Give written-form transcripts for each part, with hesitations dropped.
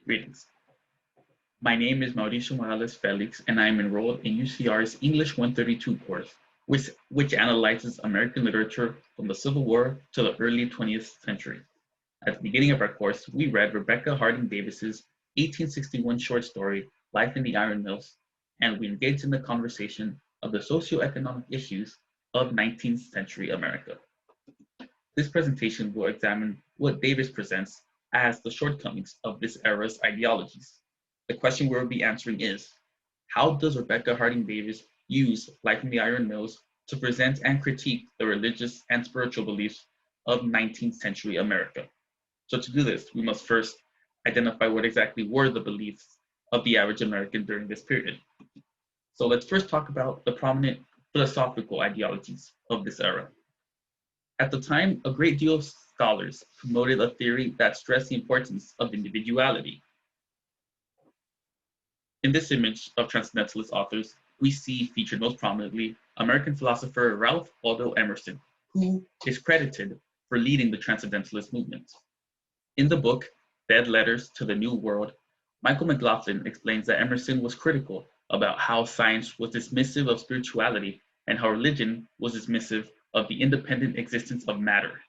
Greetings. My name is Mauricio Morales Felix, and I am enrolled in UCR's English 132 course, which analyzes American literature from the Civil War to the early 20th century. At the beginning of our course, we read Rebecca Harding Davis's 1861 short story, Life in the Iron Mills, and we engaged in the conversation of the socioeconomic issues of 19th century America. This presentation will examine what Davis presents as the shortcomings of this era's ideologies. The question we'll be answering is, how does Rebecca Harding Davis use Life in the Iron Mills to present and critique the religious and spiritual beliefs of 19th century America? So to do this, we must first identify what exactly were the beliefs of the average American during this period. So let's first talk about the prominent philosophical ideologies of this era. At the time, a great deal of scholars promoted a theory that stressed the importance of individuality. In this image of transcendentalist authors, we see featured most prominently American philosopher Ralph Waldo Emerson, who is credited for leading the transcendentalist movement. In the book, Dead Letters to the New World, Michael McLaughlin explains that Emerson was critical about how science was dismissive of spirituality and how religion was dismissive of the independent existence of matter.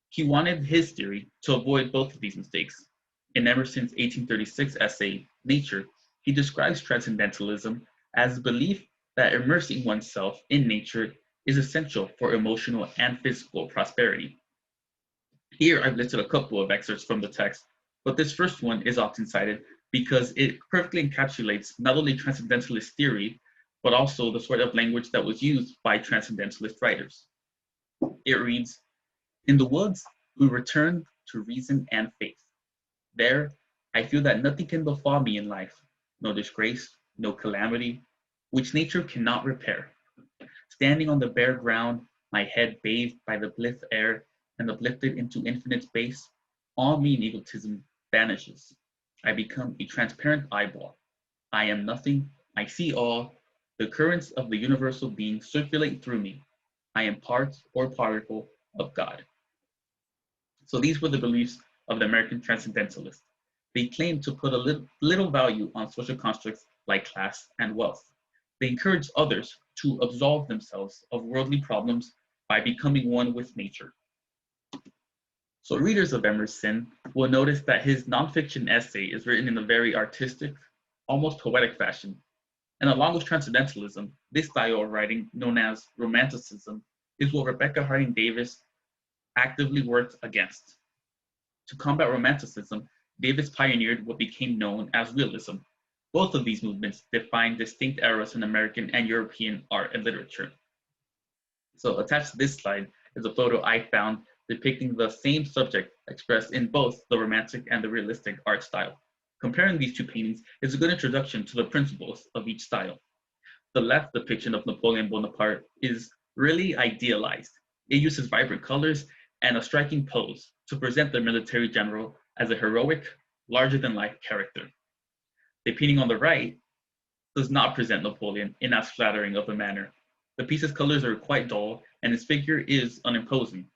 He wanted his theory to avoid both of these mistakes. In Emerson's 1836 essay, Nature, he describes transcendentalism as the belief that immersing oneself in nature is essential for emotional and physical prosperity. Here I've listed a couple of excerpts from the text, but this first one is often cited because it perfectly encapsulates not only transcendentalist theory, but also the sort of language that was used by transcendentalist writers. It reads, "In the woods, we return to reason and faith. There, I feel that nothing can befall me in life, no disgrace, no calamity, which nature cannot repair. Standing on the bare ground, my head bathed by the blithe air and uplifted into infinite space, all mean egotism vanishes. I become a transparent eyeball. I am nothing, I see all. The currents of the universal being circulate through me. I am part or particle of God." So these were the beliefs of the American transcendentalists. They claimed to put a little value on social constructs like class and wealth. They encouraged others to absolve themselves of worldly problems by becoming one with nature. So readers of Emerson will notice that his nonfiction essay is written in a very artistic, almost poetic fashion. And along with transcendentalism, this style of writing, known as Romanticism, is what Rebecca Harding Davis actively worked against. To combat Romanticism, Davis pioneered what became known as realism. Both of these movements defined distinct eras in American and European art and literature. So attached to this slide is a photo I found depicting the same subject expressed in both the romantic and the realistic art style. Comparing these two paintings is a good introduction to the principles of each style. The left depiction of Napoleon Bonaparte is really idealized. It uses vibrant colors and a striking pose to present the military general as a heroic, larger-than-life character. The painting on the right does not present Napoleon in as flattering of a manner. The piece's colors are quite dull, and his figure is unimposing.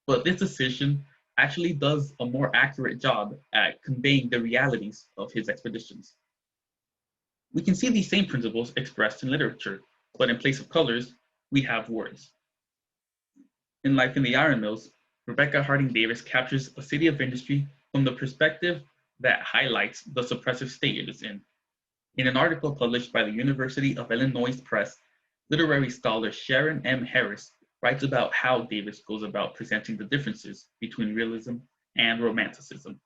But this decision actually does a more accurate job at conveying the realities of his expeditions. We can see these same principles expressed in literature, but in place of colors, we have words. In Life in the Iron Mills, Rebecca Harding Davis captures a city of industry from the perspective that highlights the suppressive state it is in. In an article published by the University of Illinois Press, literary scholar Sharon M. Harris writes about how Davis goes about presenting the differences between realism and romanticism.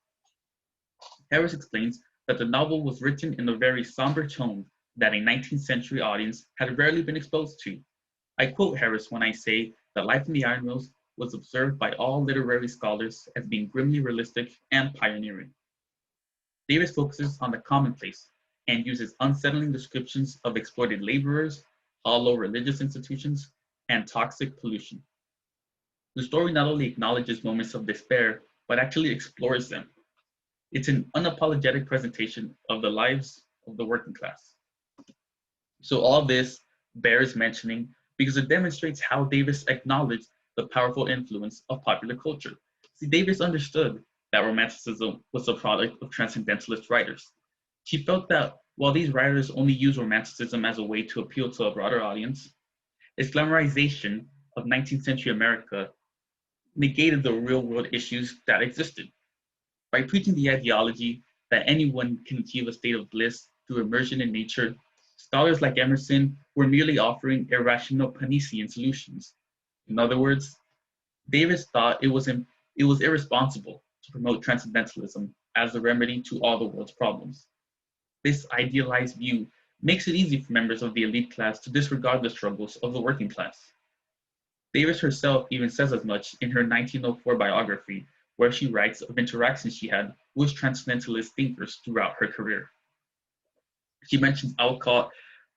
Harris explains that the novel was written in a very somber tone that a 19th century audience had rarely been exposed to. I quote Harris when I say that Life in the Iron Mills was observed by all literary scholars as being grimly realistic and pioneering. Davis focuses on the commonplace and uses unsettling descriptions of exploited laborers, hollow religious institutions, and toxic pollution. The story not only acknowledges moments of despair, but actually explores them. It's an unapologetic presentation of the lives of the working class. So all this bears mentioning because it demonstrates how Davis acknowledged the powerful influence of popular culture. See, Davis understood that Romanticism was a product of transcendentalist writers. She felt that while these writers only used Romanticism as a way to appeal to a broader audience, its glamorization of 19th century America negated the real world issues that existed. By preaching the ideology that anyone can achieve a state of bliss through immersion in nature, scholars like Emerson were merely offering irrational Panician solutions. In other words, Davis thought it was irresponsible to promote transcendentalism as the remedy to all the world's problems. This idealized view makes it easy for members of the elite class to disregard the struggles of the working class. Davis herself even says as much in her 1904 biography, where she writes of interactions she had with transcendentalist thinkers throughout her career. She mentions Alcott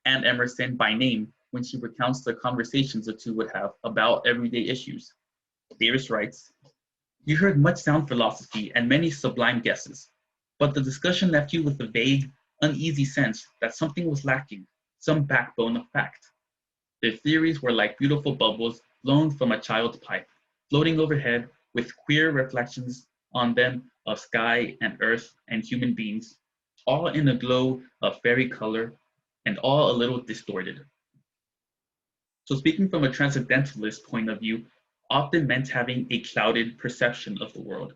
and Emerson by name when she recounts the conversations the two would have about everyday issues. Davis writes, "You heard much sound philosophy and many sublime guesses, but the discussion left you with a vague, uneasy sense that something was lacking, some backbone of fact. Their theories were like beautiful bubbles blown from a child's pipe, floating overhead with queer reflections on them of sky and earth and human beings, all in a glow of fairy color and all a little distorted." So speaking from a transcendentalist point of view often meant having a clouded perception of the world.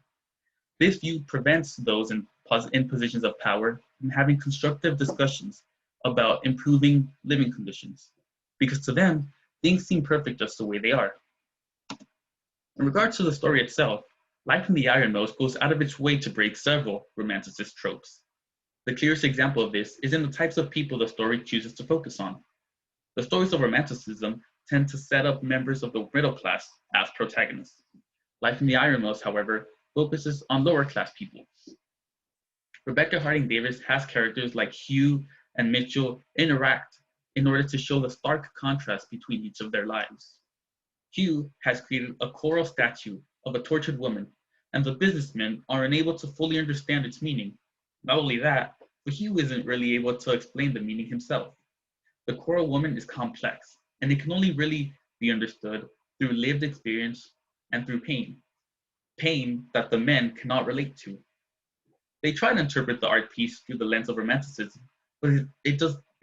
This view prevents those in positions of power from having constructive discussions about improving living conditions, because to them, things seem perfect just the way they are. In regards to the story itself, Life in the Iron Mills goes out of its way to break several romanticist tropes. The clearest example of this is in the types of people the story chooses to focus on. The stories of Romanticism tend to set up members of the middle class as protagonists. Life in the Iron Mills, however, focuses on lower class people. Rebecca Harding Davis has characters like Hugh and Mitchell interact in order to show the stark contrast between each of their lives. Hugh has created a coral statue of a tortured woman, and the businessmen are unable to fully understand its meaning. Not only that, but Hugh isn't really able to explain the meaning himself. The coral woman is complex, and it can only really be understood through lived experience and through pain. Pain that the men cannot relate to. They try to interpret the art piece through the lens of romanticism, but it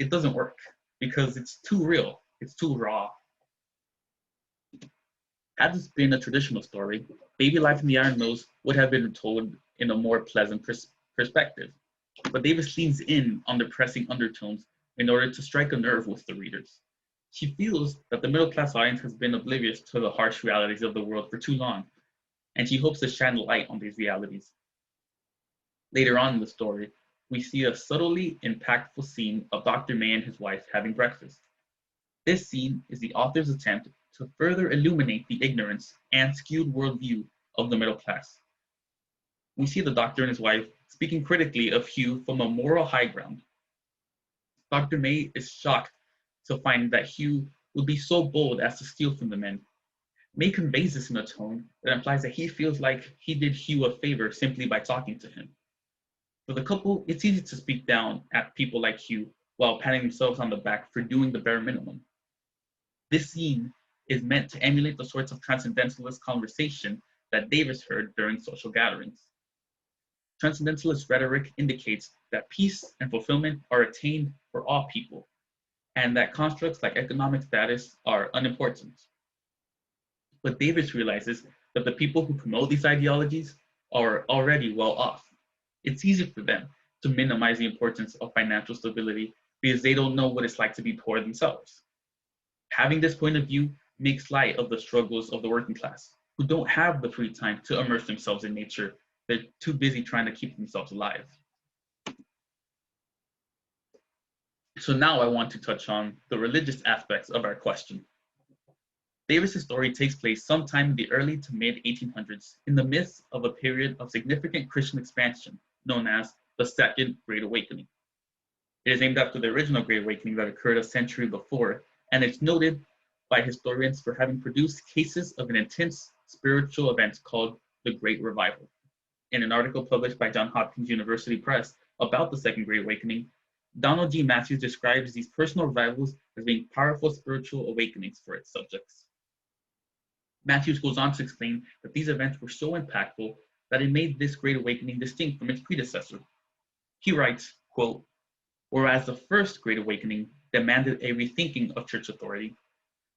doesn't work because it's too real, it's too raw. Had this been a traditional story, Baby Life in the Iron Mills would have been told in a more pleasant perspective. But Davis leans in on the pressing undertones in order to strike a nerve with the readers. She feels that the middle class audience has been oblivious to the harsh realities of the world for too long, and she hopes to shine light on these realities. Later on in the story, we see a subtly impactful scene of Dr. May and his wife having breakfast. This scene is the author's attempt to further illuminate the ignorance and skewed worldview of the middle class. We see the doctor and his wife speaking critically of Hugh from a moral high ground. Dr. May is shocked to find that Hugh would be so bold as to steal from the men. May conveys this in a tone that implies that he feels like he did Hugh a favor simply by talking to him. For the couple, it's easy to speak down at people like Hugh while patting themselves on the back for doing the bare minimum. This scene is meant to emulate the sorts of transcendentalist conversation that Davis heard during social gatherings. Transcendentalist rhetoric indicates that peace and fulfillment are attained for all people, and that constructs like economic status are unimportant. But Davis realizes that the people who promote these ideologies are already well off. It's easy for them to minimize the importance of financial stability because they don't know what it's like to be poor themselves. Having this point of view makes light of the struggles of the working class, who don't have the free time to immerse themselves in nature. They're too busy trying to keep themselves alive. So now I want to touch on the religious aspects of our question. Davis's story takes place sometime in the early to mid 1800s in the midst of a period of significant Christian expansion known as the Second Great Awakening. It is named after the original Great Awakening that occurred a century before, and it's noted by historians for having produced cases of an intense spiritual event called the Great Revival. In an article published by Johns Hopkins University Press about the Second Great Awakening, Donald G. Matthews describes these personal revivals as being powerful spiritual awakenings for its subjects. Matthews goes on to explain that these events were so impactful that it made this Great Awakening distinct from its predecessor. He writes, quote, "Whereas the first Great Awakening demanded a rethinking of church authority,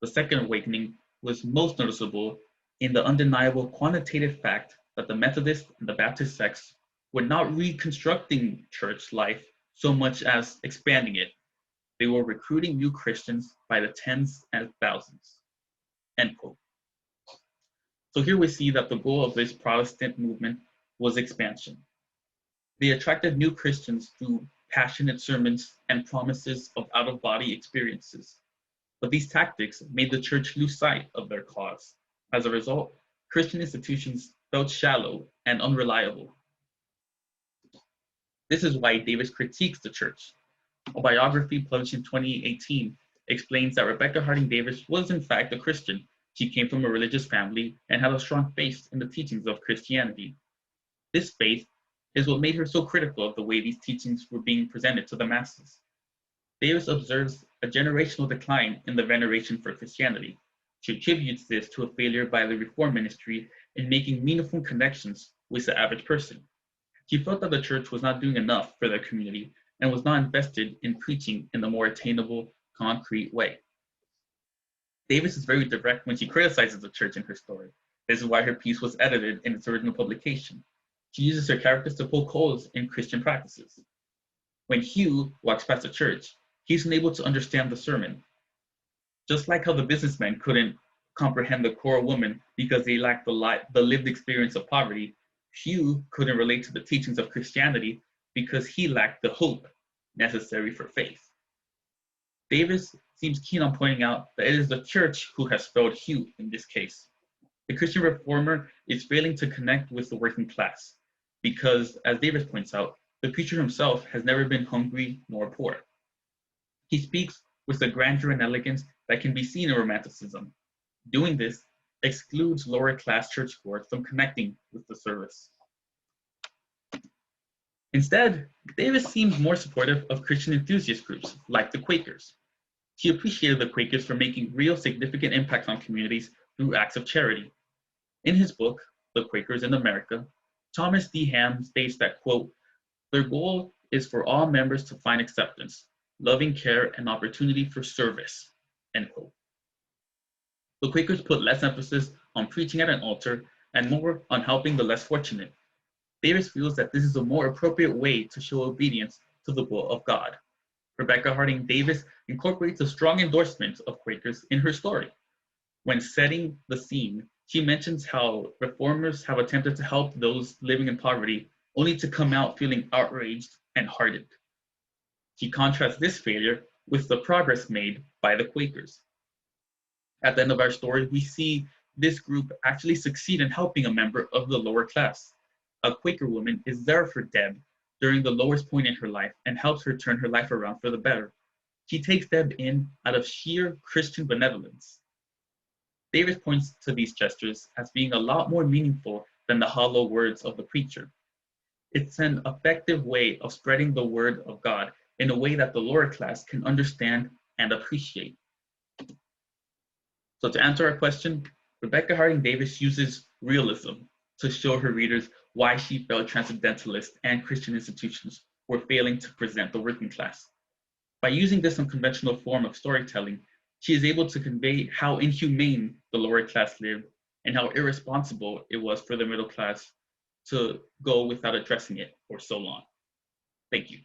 the Second Awakening was most noticeable in the undeniable quantitative fact that the Methodist and the Baptist sects were not reconstructing church life so much as expanding it. They were recruiting new Christians by the tens and thousands." End quote. So here we see that the goal of this Protestant movement was expansion. They attracted new Christians through passionate sermons and promises of out-of-body experiences. But these tactics made the church lose sight of their cause. As a result, Christian institutions felt shallow and unreliable. This is why Davis critiques the church. A biography published in 2018 explains that Rebecca Harding Davis was in fact a Christian. She came from a religious family and had a strong faith in the teachings of Christianity. This faith is what made her so critical of the way these teachings were being presented to the masses. Davis observes a generational decline in the veneration for Christianity. She attributes this to a failure by the Reform ministry in making meaningful connections with the average person. She felt that the church was not doing enough for their community and was not invested in preaching in a more attainable, concrete way. Davis is very direct when she criticizes the church in her story. This is why her piece was edited in its original publication. She uses her characters to poke holes in Christian practices. When Hugh walks past the church, he's unable to understand the sermon. Just like how the businessman couldn't comprehend the poor woman because they lacked the lived experience of poverty, Hugh couldn't relate to the teachings of Christianity because he lacked the hope necessary for faith. Davis seems keen on pointing out that it is the church who has failed Hugh in this case. The Christian reformer is failing to connect with the working class because, as Davis points out, the preacher himself has never been hungry nor poor. He speaks with the grandeur and elegance that can be seen in Romanticism. Doing this excludes lower class churchgoers from connecting with the service. Instead, Davis seems more supportive of Christian enthusiast groups like the Quakers. He appreciated the Quakers for making real significant impacts on communities through acts of charity. In his book, The Quakers in America, Thomas D. Ham states that, quote, "Their goal is for all members to find acceptance, loving care, and opportunity for service," end quote. The Quakers put less emphasis on preaching at an altar and more on helping the less fortunate. Davis feels that this is a more appropriate way to show obedience to the will of God. Rebecca Harding Davis incorporates a strong endorsement of Quakers in her story. When setting the scene, she mentions how reformers have attempted to help those living in poverty only to come out feeling outraged and hardened. She contrasts this failure with the progress made by the Quakers. At the end of our story, we see this group actually succeed in helping a member of the lower class. A Quaker woman is there for Deb during the lowest point in her life and helps her turn her life around for the better. She takes Deb in out of sheer Christian benevolence. Davis points to these gestures as being a lot more meaningful than the hollow words of the preacher. It's an effective way of spreading the word of God in a way that the lower class can understand and appreciate. So to answer our question, Rebecca Harding Davis uses realism to show her readers why she felt transcendentalists and Christian institutions were failing to present the working class. By using this unconventional form of storytelling, she is able to convey how inhumane the lower class lived and how irresponsible it was for the middle class to go without addressing it for so long. Thank you.